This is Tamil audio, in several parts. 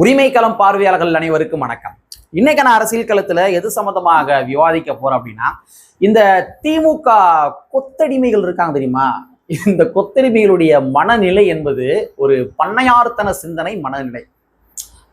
உரிமை களம் பார்வையாளர்கள் அனைவருக்கும் வணக்கம். இன்னைக்கான அரசியல் களத்துல எது சம்பந்தமாக விவாதிக்க போறோம் அப்படின்னா, இந்த திமுக கொத்தடிமைகள் இருக்காங்க தெரியுமா? இந்த கொத்தடிமைகளுடைய மனநிலை என்பது ஒரு பண்ணையார்த்தன சிந்தனை மனநிலை.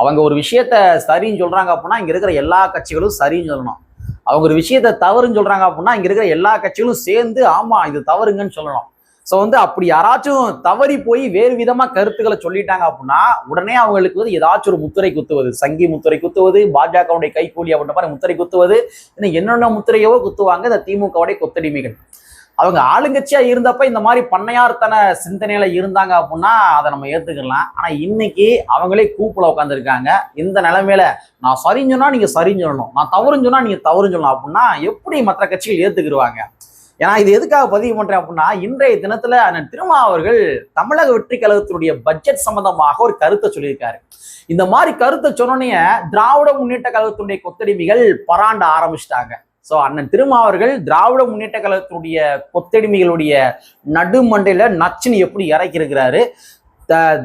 அவங்க ஒரு விஷயத்த சரின்னு சொல்றாங்க அப்படின்னா இங்க இருக்கிற எல்லா கட்சிகளும் சரின்னு சொல்லணும். அவங்க ஒரு விஷயத்த தவறுன்னு சொல்றாங்க அப்படின்னா இங்க இருக்கிற எல்லா கட்சிகளும் சேர்ந்து ஆமா இது தவறுங்கன்னு சொல்லணும். ஸோ அப்படி யாராச்சும் தவறி போய் வேறு விதமா கருத்துக்களை சொல்லிட்டாங்க அப்படின்னா உடனே அவங்களுக்கு ஏதாச்சும் ஒரு முத்திரை குத்துவது, சங்கி முத்திரை குத்துவது, பாஜகவுடைய கைக்கூலி அப்படின்ற மாதிரி முத்திரை குத்துவது, என்னென்ன முத்திரையோ குத்துவாங்க இந்த திமுகவுடைய கொத்தடிமைகள். அவங்க ஆளுங்கட்சியா இருந்தப்ப இந்த மாதிரி பண்ணையார்த்தன சிந்தனையில இருந்தாங்க அப்படின்னா அதை நம்ம ஏத்துக்கலாம். ஆனா இன்னைக்கு அவங்களே கூப்புல உட்காந்துருக்காங்க. இந்த நிலைமையில நான் சரின்னு சொன்னா நீங்க சரின்னு சொல்லணும், நான் தவறுன்னு சொன்னா நீங்க தவறுன்னு சொல்லணும் அப்படின்னா எப்படி மற்ற கட்சிகள் ஏத்துக்கிடுவாங்க? ஏன்னா இது எதுக்காக பதிவு பண்றேன் அப்படின்னா, இன்றைய தினத்துல அண்ணன் திருமா அவர்கள் தமிழக வெற்றி கழகத்தினுடைய பட்ஜெட் சம்பந்தமாக ஒரு கருத்தை சொல்லியிருக்காரு. இந்த மாதிரி கருத்தை சொன்னோன்னே திராவிட முன்னேற்ற கழகத்தினுடைய கொத்தடிமைகள் பராண்ட ஆரம்பிச்சிட்டாங்க. ஸோ அண்ணன் திருமா அவர்கள் திராவிட முன்னேற்ற கழகத்தினுடைய கொத்தடிமைகளுடைய நடுமண்டையில நச்சுன்னு எப்படி இறக்கி இருக்கிறாரு,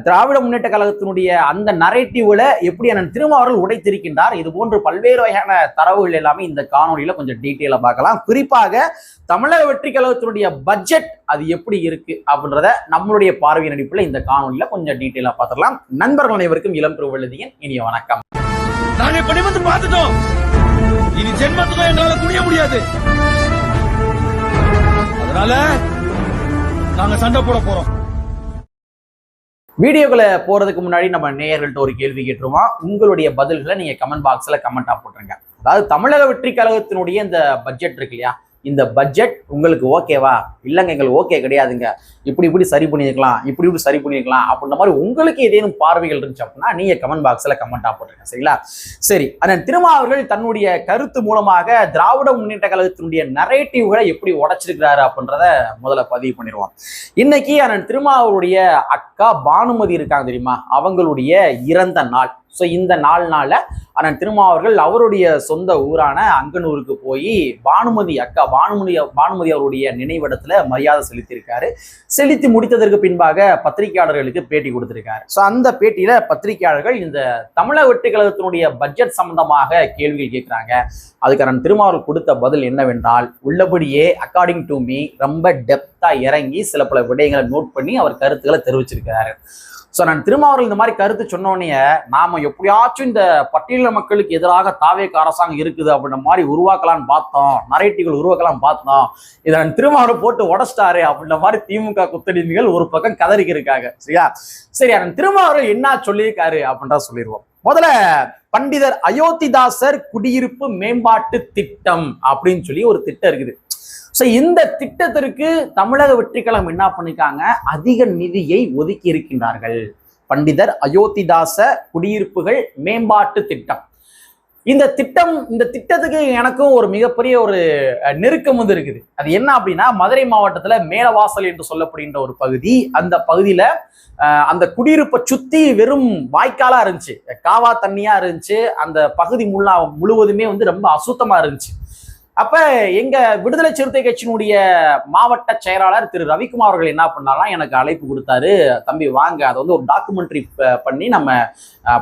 திராவிட முன்னேற்ற கழகத்தினுடைய அந்த நரேட்டிவ்ல எப்படி அண்ணன் திருமா அவர்கள் உடைத்திருக்கின்றார். இது போன்று பல்வேறு வகையான தரவுகள் எல்லாமே இந்த காணொலியில கொஞ்சம் டீட்டெயிலா பார்க்கலாம். குறிப்பாக தமிழக வெற்றி கழகத்தினுடைய பட்ஜெட் அது எப்படி இருக்கு அப்படின்றத நம்மளுடைய பார்வையின் அடிப்படையில் இந்த காணொலியில கொஞ்சம் டீட்டெயிலா பார்த்துடலாம். நண்பர்கள் அனைவருக்கும் இளம் திருவள்ளுதியின் இனிய வணக்கம். நாங்க படிமத்து பார்த்துட்டோம், இனி ஜென்மத்துக்கும் எங்களால குனிய முடியாது. அதனால நாங்க சண்டை போட போறோம். வீடியோக்களை போறதுக்கு முன்னாடி நம்ம நேயர்கள்ட்ட ஒரு கேள்வி கேட்டுருவோம். உங்களுடைய பதில்களை நீங்க கமெண்ட் பாக்ஸ்ல கமெண்டா போட்டுருங்க. அதாவது தமிழக வெற்றி கழகத்தினுடைய இந்த பட்ஜெட் இருக்கு இல்லையா, இந்த பட்ஜெட் உங்களுக்கு ஓகேவா? இல்லைங்க எங்களுக்கு ஓகே கிடையாதுங்க, இப்படி சரி பண்ணியிருக்கலாம், இப்படி சரி பண்ணியிருக்கலாம் அப்படின்ற மாதிரி உங்களுக்கு ஏதேனும் பார்வைகள் இருந்துச்சு அப்படின்னா நீங்க கமெண்ட் பாக்ஸ்ல கமெண்டா போட்டுருங்க. சரிங்களா? சரி, அண்ணன் திருமா அவர்கள் தன்னுடைய கருத்து மூலமாக திராவிட முன்னேற்ற கழகத்தினுடைய நரேட்டிவ்களை எப்படி உடைச்சிருக்கிறாரு அப்படின்றத முதல்ல பதிவு பண்ணிடுவோம். இன்னைக்கு அண்ணன் திருமா அவருடைய அக்கா பானுமதி இருக்காங்க தெரியுமா, அவங்களுடைய இறந்த நாள். ஸோ இந்த நாள்னால அண்ணன் திருமா அவர்கள் அவருடைய சொந்த ஊரான அங்கனூருக்கு போய் பானுமதி அவருடைய நினைவிடத்துல மரியாதை செலுத்தியிருக்காரு. செலுத்தி முடித்ததற்கு பின்பாக பத்திரிகையாளர்களுக்கு பேட்டி கொடுத்திருக்காரு. ஸோ அந்த பேட்டியில பத்திரிகையாளர்கள் இந்த தமிழக வெற்றி கழகத்தினுடைய பட்ஜெட் சம்பந்தமாக கேள்விகள் கேட்கிறாங்க. அதுக்கு அண்ணன் திருமா அவர்கள் கொடுத்த பதில் என்னவென்றால், உள்ளபடியே அக்கார்டிங் டு மீ ரொம்ப டெப்தா இறங்கி சில பல விடயங்களை நோட் பண்ணி அவர் கருத்துக்களை தெரிவிச்சிருக்கிறாரு. ஸோ நான் திரும்ப அவர்கள் இந்த மாதிரி கருத்து சொன்னோடனே நாம எப்படியாச்சும் இந்த பட்டியல மக்களுக்கு எதிராக தாவேக அரசாங்கம் இருக்குது அப்படின்ற மாதிரி உருவாக்கலாம்னு பார்த்தோம், நரேட்டிவ்கள் உருவாக்கலாம் பார்த்தோம், இதை நான் திரும்ப அவரை போட்டு உடச்சிட்டாரு அப்படின்ற மாதிரி திமுக கொத்தடிமைகள் ஒரு பக்கம் கதறிக்கி இருக்காங்க. சரியா? சரி, அதன் திரும்ப அவர்கள் என்ன சொல்லியிருக்காரு அப்படின்றத சொல்லிடுவோம். முதல்ல பண்டிதர் அயோத்திதாசர் குடியிருப்பு மேம்பாட்டு திட்டம் அப்படின்னு சொல்லி ஒரு திட்டம் இருக்குது. ஸோ இந்த திட்டத்திற்கு தமிழக வெற்றி கழகம் என்ன பண்ணிருக்காங்க, அதிக நிதியை ஒதுக்கி இருக்கின்றார்கள். பண்டிதர் அயோத்திதாச குடியிருப்புகள் மேம்பாட்டு திட்டம். இந்த திட்டத்துக்கு எனக்கும் ஒரு மிகப்பெரிய ஒரு நெருக்கம் இருக்குது. அது என்ன அப்படின்னா, மதுரை மாவட்டத்துல மேலவாசல் என்று சொல்லப்படுகின்ற ஒரு பகுதி. அந்த பகுதியில அந்த குடியிருப்பை சுத்தி வெறும் வாய்க்காலா இருந்துச்சு, காவா தண்ணியா இருந்துச்சு. அந்த பகுதி முழுவதுமே ரொம்ப அசுத்தமா இருந்துச்சு. அப்ப எங்க விடுதலை சிறுத்தை கட்சியினுடைய மாவட்ட செயலாளர் திரு ரவிக்குமார் அவர்கள் என்ன பண்ணாலும் எனக்கு அழைப்பு கொடுத்தாரு, தம்பி வாங்க அதை ஒரு டாக்குமெண்ட்ரி பண்ணி நம்ம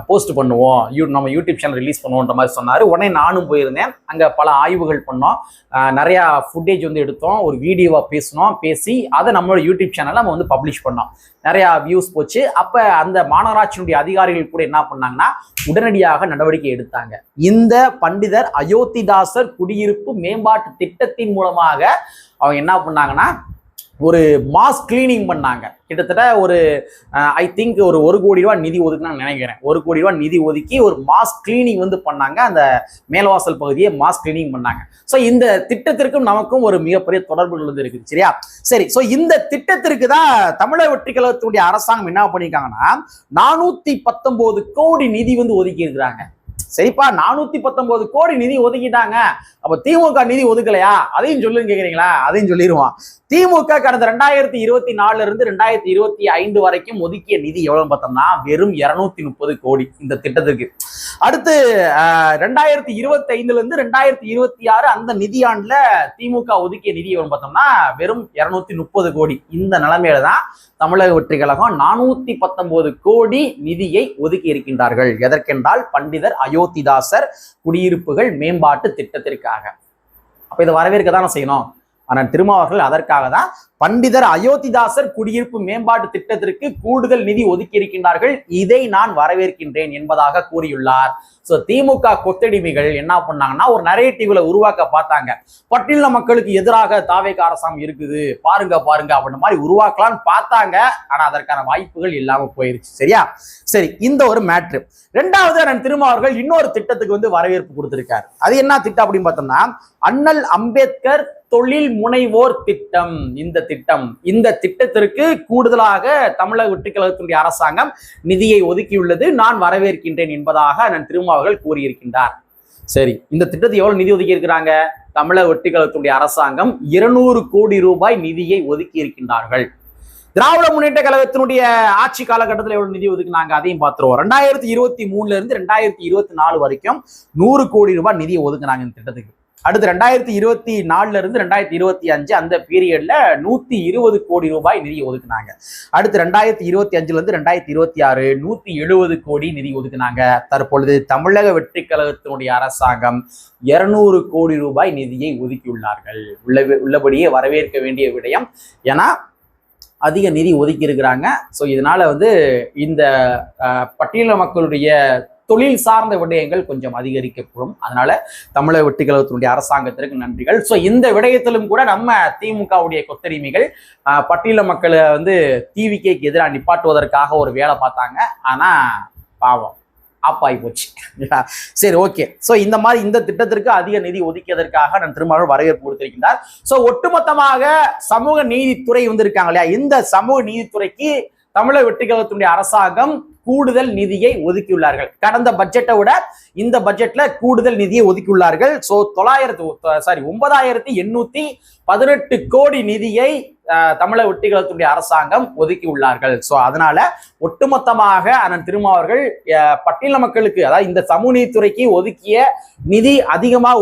போஸ்ட் பண்ணுவோம், நம்ம யூடியூப் சேனல் ரிலீஸ் பண்ணுவோன்ற மாதிரி சொன்னாரு. உடனே நானும் போயிருந்தேன். அங்க பல ஆய்வுகள் பண்ணோம், நிறைய ஃபுட்டேஜ் எடுத்தோம், ஒரு வீடியோவா பேசி அதை நம்மளோட யூடியூப் சேனல்ல நம்ம பப்ளிஷ் பண்ணோம். நிறைய வியூஸ் போச்சு. அப்ப அந்த மாநகராட்சியினுடைய அதிகாரிகள் கூட என்ன பண்ணாங்கன்னா உடனடியாக நடவடிக்கை எடுத்தாங்க. இந்த பண்டிதர் அயோத்திதாசர் குடியிருப்பு மேம்பாட்டு திட்டத்தின் மூலமாக அவங்க என்ன பண்ணாங்கன்னா ஒரு மாஸ் கிளீனிங் பண்ணாங்க. கிட்டத்தட்ட ஒரு ஐ திங்க் ஒரு 1 கோடி ரூபாய் நிதி ஒதுக்குன்னு நினைக்கிறேன். 1 கோடி ரூபாய் நிதி ஒதுக்கி ஒரு மாஸ் கிளீனிங் பண்ணாங்க. அந்த மேல்வாசல் பகுதியை மாஸ் கிளீனிங் பண்ணாங்க. ஸோ இந்த திட்டத்திற்கும் நமக்கும் ஒரு மிகப்பெரிய தொடர்புகள் இருக்குது. சரியா? சரி, ஸோ இந்த திட்டத்திற்கு தான் தமிழக வெற்றி கழகத்தினுடைய அரசாங்கம் என்ன பண்ணியிருக்காங்கன்னா 419 கோடி நிதி ஒதுக்கி இருக்கிறாங்க. சரிப்பா, 419 கோடி நிதி ஒதுக்கிட்டாங்க. அப்ப திமுக நிதி ஒதுக்கலையா? அதையும் சொல்லுன்னு கேக்குறீங்களா? அதையும் சொல்லிடுவான். திமுக கடந்த 2024 இருந்து 2025 வரைக்கும் ஒதுக்கிய நிதி எவ்வளவு பார்த்தோம்னா வெறும் 230 கோடி இந்த திட்டத்துக்கு. அடுத்து 2025 இருந்து 2026 அந்த நிதியாண்டுல திமுக ஒதுக்கிய நிதி பார்த்தோம்னா வெறும் 230 கோடி. இந்த நிலைமையில தான் தமிழக வெற்றி கழகம் 419 கோடி நிதியை ஒதுக்கி இருக்கின்றார்கள். எதற்கென்றால் பண்டிதர் அயோத்திதாசர் குடியிருப்புகள் மேம்பாட்டு திட்டத்திற்காக. அப்ப இதை வரவேற்க தானே செய்யணும். ஆனால் திருமாவர்கள் அதற்காக தான் பண்டிதர் அயோத்திதாசர் குடியிருப்பு மேம்பாட்டு திட்டத்திற்கு கூடுதல் நிதி ஒதுக்கி இருக்கின்றார்கள். இதை நான் வரவேற்கின்றேன் என்பதாக கூறியுள்ளார். சோ திமுக கொத்தடிமைகள் என்ன பண்ணாங்கன்னா ஒரு நரேட்டிவ்ல உருவாக்க பார்த்தாங்க. பட்டியல மக்களுக்கு எதிராக தாவேக அரசாங்கம் இருக்குது, பாருங்க பாருங்க அப்படின்ற மாதிரி உருவாக்கலாம்னு பார்த்தாங்க. ஆனா அதற்கான வாய்ப்புகள் இல்லாம போயிருச்சு. சரியா? சரி, இந்த ஒரு மேட்ரு. ரெண்டாவது, அண்ணன் திருமாவர்கள் இன்னொரு திட்டத்துக்கு வரவேற்பு கொடுத்திருக்காரு. அது என்ன திட்டம் அப்படின்னு பார்த்தோம்னா, அண்ணல் அம்பேத்கர் தொழில் முனைவோர் திட்டம். இந்த திட்டத்திற்கு கூடுதலாக தமிழக வெற்றி கழகத்தினுடைய அரசாங்கம் நிதியை ஒதுக்கியுள்ளது. நான் வரவேற்கின்றேன் என்பதாக அண்ணன் திருமாவர்கள் கூறியிருக்கின்றார். சரி, இந்த திட்டத்தை எவ்வளவு நிதி ஒதுக்கி இருக்கிறாங்க? தமிழக வெற்றி கழகத்தினுடைய அரசாங்கம் 200 கோடி ரூபாய் நிதியை ஒதுக்கி இருக்கின்றார்கள். திராவிட முன்னேற்ற கழகத்தினுடைய ஆட்சி காலகட்டத்தில் எவ்வளவு நிதி ஒதுக்குனாங்க அதையும் பார்த்துருவோம். 2023 இருந்து 2024 வரைக்கும் 100 கோடி ரூபாய் நிதியை ஒதுக்குனாங்க இந்த திட்டத்துக்கு. அடுத்து 2024 இருந்து 2025 அந்த பீரியட்ல 120 கோடி ரூபாய் நிதி ஒதுக்குனாங்க. அடுத்து 2025 இருந்து 2026 170 கோடி நிதி ஒதுக்குனாங்க. தற்பொழுது தமிழக வெற்றி கழகத்தினுடைய அரசாங்கம் 200 கோடி ரூபாய் நிதியை ஒதுக்கியுள்ளார்கள். உள்ளபடியே வரவேற்க வேண்டிய விடயம். ஏன்னா அதிக நிதி ஒதுக்கி இருக்கிறாங்க. ஸோ இதனால இந்த பட்டியல மக்களுடைய தொழில் சார்ந்த விடயங்கள் கொஞ்சம் அதிகரிக்கப்படும். அதனால தமிழக வெற்றி கழகத்தினுடைய அரசாங்கத்திற்கு நன்றிகள். ஸோ இந்த விடயத்திலும் கூட நம்ம திமுகவுடைய கொத்தடிமைகள் பட்டியல மக்களை டிவிகேக்கு எதிராக நிப்பாட்டுவதற்காக ஒரு வேலை பார்த்தாங்க. ஆனா பாவம் ஆப்பாய் போச்சு. சரி, ஓகே. ஸோ இந்த திட்டத்திற்கு அதிக நிதி ஒதுக்கியதற்காக நான் திருமாவளவன் வரவேற்பு கொடுத்திருக்கின்றார். ஸோ ஒட்டுமொத்தமாக சமூக நீதித்துறை இருக்காங்க இல்லையா, இந்த சமூக நீதித்துறைக்கு தமிழக வெற்றி கழகத்தினுடைய அரசாங்கம் கூடுதல் நிதியை ஒதுக்கியுள்ளார்கள். கடந்த பட்ஜெட்டை விட இந்த பட்ஜெட்ல கூடுதல் நிதியை ஒதுக்கியுள்ளார்கள். ஸோ 9818 கோடி நிதியை தமிழக வெற்றி கழகத்தினுடைய அரசாங்கம் ஒதுக்கி உள்ளார்கள். ஸோ அதனால ஒட்டுமொத்தமாக அண்ணன் திருமாவர்கள் பட்டியல மக்களுக்கு, அதாவது இந்த சமூக நீதித்துறைக்கு ஒதுக்கிய நிதி அதிகமாக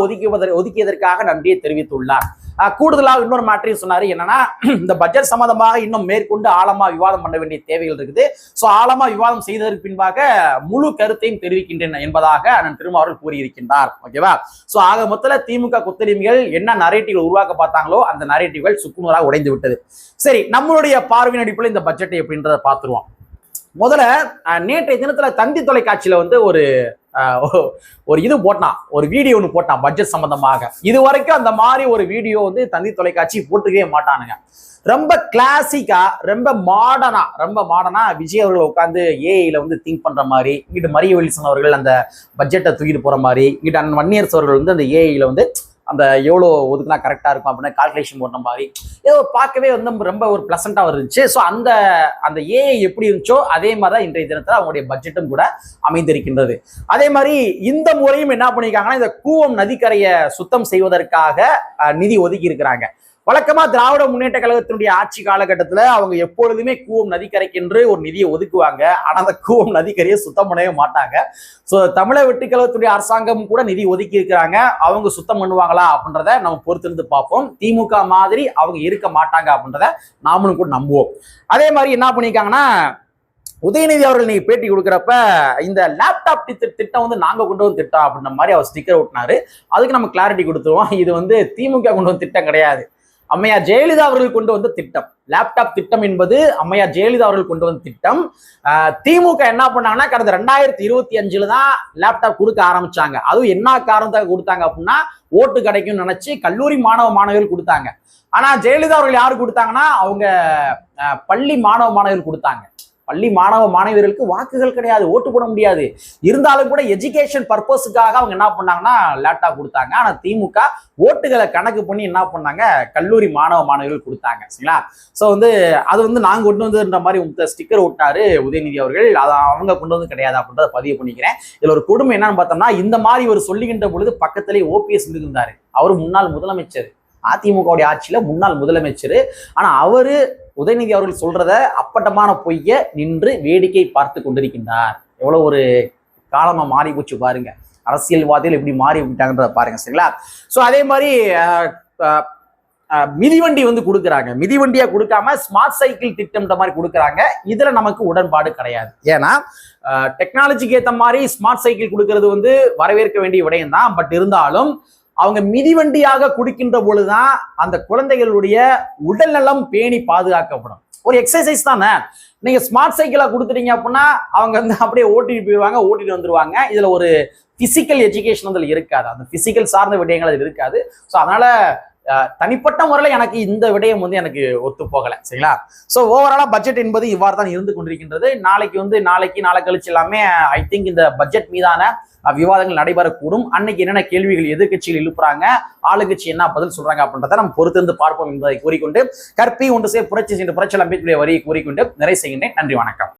ஒதுக்கியதற்காக நன்றியை தெரிவித்துள்ளார். கூடுதலாக இன்னொரு மாற்றையும் சொன்னாரு. என்னன்னா, இந்த பட்ஜெட் சம்பந்தமாக இன்னும் மேற்கொண்டு ஆழமா விவாதம் பண்ண வேண்டிய தேவைகள் இருக்குது. ஸோ ஆழமா விவாதம் செய்ததற்கு பின்பாக முழு கருத்தையும் தெரிவிக்கின்றேன் என்பதாக அண்ணன் திருமாவர்கள் கூறியிருக்கின்றார். ஓகேவா? ஸோ ஆக மொத்தத்தில் திமுக கொத்தடிமைகள் என்ன நரேட்டிவ்கள் உருவாக்க பார்த்தாங்களோ அந்த நரேட்டிவ்கள் சுக்குநூறாக உடைந்து விட்டது. சரி, நம்மளுடைய பார்வையின் அடிப்படையில் இந்த பட்ஜெட்டை எப்படின்றத பார்த்துருவோம். முதல்ல நேற்றைய தினத்துல தந்தி தொலைக்காட்சியில ஒரு இது போட்டான், ஒரு வீடியோ ஒன்று போட்டான் பட்ஜெட் சம்பந்தமாக. இது வரைக்கும் அந்த மாதிரி ஒரு வீடியோ தந்தி தொலைக்காட்சி போட்டுக்கவே மாட்டானுங்க. ரொம்ப கிளாசிக்கா, ரொம்ப மாடர்னா விஜய் அவர்கள் உட்காந்து ஏஐல திங்க் பண்ற மாதிரி, இங்கிட்டு மரிய வில்சன் அவர்கள் அந்த பட்ஜெட்டை தூக்கிட்டு போற மாதிரி, இங்கிட்ட அண்ணன் வன்னியரசு அவர்கள் அந்த ஏஐல அந்த எவ்வளோ ஒதுக்குனா கரெக்டாக இருக்கும் அப்படின்னு கால்குலேஷன் போடுற மாதிரி ஏதோ பார்க்கவே ரொம்ப ஒரு பிளசண்டாக இருந்துச்சு. ஸோ அந்த ஏஐ எப்படி இருந்துச்சோ அதே மாதிரி தான் இன்றைய தினத்தில் அவங்களுடைய பட்ஜெட்டும் கூட அமைந்திருக்கின்றது. அதே மாதிரி இந்த முறையும் என்ன பண்ணியிருக்காங்கன்னா, இந்த கூவம் நதிக்கரையை சுத்தம் செய்வதற்காக நிதி ஒதுக்கி இருக்கிறாங்க. வழக்கமா திராவிட முன்னேற்ற கழகத்தினுடைய ஆட்சி காலகட்டத்தில் அவங்க எப்பொழுதுமே கூவம் நதிக்கரைக்கென்று ஒரு நிதியை ஒதுக்குவாங்க. ஆனா அந்த கூவம் நதிக்கரையை சுத்தம் பண்ணவே மாட்டாங்க. ஸோ தமிழக வெற்றி கழகத்துடைய அரசாங்கம் கூட நிதி ஒதுக்கி இருக்கிறாங்க. அவங்க சுத்தம் பண்ணுவாங்களா அப்படின்றத நம்ம பொறுத்திருந்து பார்ப்போம். திமுக மாதிரி அவங்க இருக்க மாட்டாங்க அப்படின்றத நாமளும் கூட நம்புவோம். அதே மாதிரி என்ன பண்ணியிருக்காங்கன்னா, உதயநிதி அவர்கள் நீங்க பேட்டி கொடுக்குறப்ப இந்த லேப்டாப் திட்டம் நாங்க கொண்டு வந்து திட்டம் அப்படின்ற மாதிரி அவர் ஸ்டிக்கர் ஒட்டினாரு. அதுக்கு நம்ம கிளாரிட்டி கொடுத்துருவோம். இது திமுக கொண்டு வந்து திட்டம் கிடையாது, அம்மையார் ஜெயலலிதா அவர்கள் கொண்டு வந்த திட்டம். லேப்டாப் திட்டம் என்பது அம்மையார் ஜெயலலிதா அவர்கள் கொண்டு வந்த திட்டம். திமுக என்ன பண்ணாங்கன்னா, கடந்த 2025 தான் லேப்டாப் கொடுக்க ஆரம்பிச்சாங்க. அதுவும் என்ன காரணத்தாக கொடுத்தாங்க அப்படின்னா, ஓட்டு கிடைக்கும்னு நினைச்சு கல்லூரி மாணவர்கள் கொடுத்தாங்க. ஆனா ஜெயலலிதா அவர்கள் யாரு கொடுத்தாங்கன்னா, அவங்க பள்ளி மாணவர்கள் கொடுத்தாங்க. பள்ளி மாணவியர்களுக்கு வாக்குகள் கிடையாது, ஓட்டு போட முடியாது. இருந்தாலும் கூட எஜுகேஷன் பர்பஸுக்காக அவங்க என்ன பண்ணாங்கன்னா லேப்டாப் கொடுத்தாங்க. ஆனா திமுக ஓட்டுகளை கணக்கு பண்ணி என்ன பண்ணாங்க, கல்லூரி மாணவர்கள் கொடுத்தாங்க. சரிங்களா? ஸோ அது நாங்க கொண்டு வந்துன்ற மாதிரி ஸ்டிக்கர் ஒட்டாரு உதயநிதி அவர்கள். அதை அவங்க கொண்டு வந்து கிடையாது அப்படின்றத பதிவு பண்ணிக்கிறேன். இதுல ஒரு கொடுமை என்னன்னு பார்த்தோம்னா, இந்த மாதிரி ஒரு சொல்லுகின்ற பொழுது பக்கத்திலே ஓபிஎஸ் இருந்தாரு. அவரு முன்னாள் முதலமைச்சர், அதிமுகவுடைய ஆட்சியில முன்னாள் முதலமைச்சர். ஆனா அவரு உதயநிதி அவர்கள் சொல்றத அப்பட்டமான பொய்ய நின்று வேடிக்கை பார்த்து கொண்டிருக்கின்றார். எவ்வளவு ஒரு காலமா மாறி போச்சு பாருங்க. அரசியல்வாதிகள் எப்படி மாறி விட்டாங்கன்றத பாருங்க. சரிங்களா? ஸோ அதே மாதிரி மிதிவண்டி வந்து கொடுக்குறாங்க. மிதிவண்டியா கொடுக்காம ஸ்மார்ட் சைக்கிள் திட்டம்ன்ற மாதிரி கொடுக்குறாங்க. இதுல நமக்கு உடன்பாடு கிடையாது. ஏன்னா டெக்னாலஜிக்கு ஏற்ற மாதிரி ஸ்மார்ட் சைக்கிள் கொடுக்கறது வந்து வரவேற்க வேண்டிய விடயம் தான். பட் இருந்தாலும் அவங்க மிதிவண்டியாக குடிக்கின்ற பொழுதுதான் அந்த குழந்தைகளுடைய உடல்நலம் பேணி பாதுகாக்கப்படும். ஒரு எக்ஸசைஸ் தானே. நீங்க ஸ்மார்ட் சைக்கிளா கொடுத்துட்டீங்க அப்படின்னா அவங்க வந்து அப்படியே ஓட்டிட்டு போயிடுவாங்க, ஓட்டிட்டு வந்துருவாங்க. இதுல ஒரு பிசிக்கல் எஜுகேஷன் அதில் இருக்காது, அந்த பிசிக்கல் சார்ந்த விடயங்கள் அதில் இருக்காது. ஸோ அதனால தனிப்பட்ட முறையில் எனக்கு இந்த விடயம் வந்து எனக்கு ஒத்து போகலை. சரிங்களா? ஸோ ஓவராலா பட்ஜெட் என்பது இவ்வாறு தான் இருந்து கொண்டிருக்கின்றது. நாளைக்கு நாளை கழிச்சு எல்லாமே ஐ திங்க் இந்த பட்ஜெட் மீதான விவாதங்கள் நடைபெறக்கூடும். அன்னைக்கு என்னென்ன கேள்விகள் எதிர்கட்சிகள் எழுப்புறாங்க, ஆளுங்கட்சி என்ன பதில் சொல்றாங்க அப்படின்றத நம்ம பொறுத்திருந்து பார்ப்போம் என்பதை கூறிக்கொண்டு, கற்பி ஒன்று புரட்சி சென்று புரட்சி அம்பேத்கருடைய வரியை கூறிக்கொண்டு நிறைவு செய்கின்றேன். நன்றி, வணக்கம்.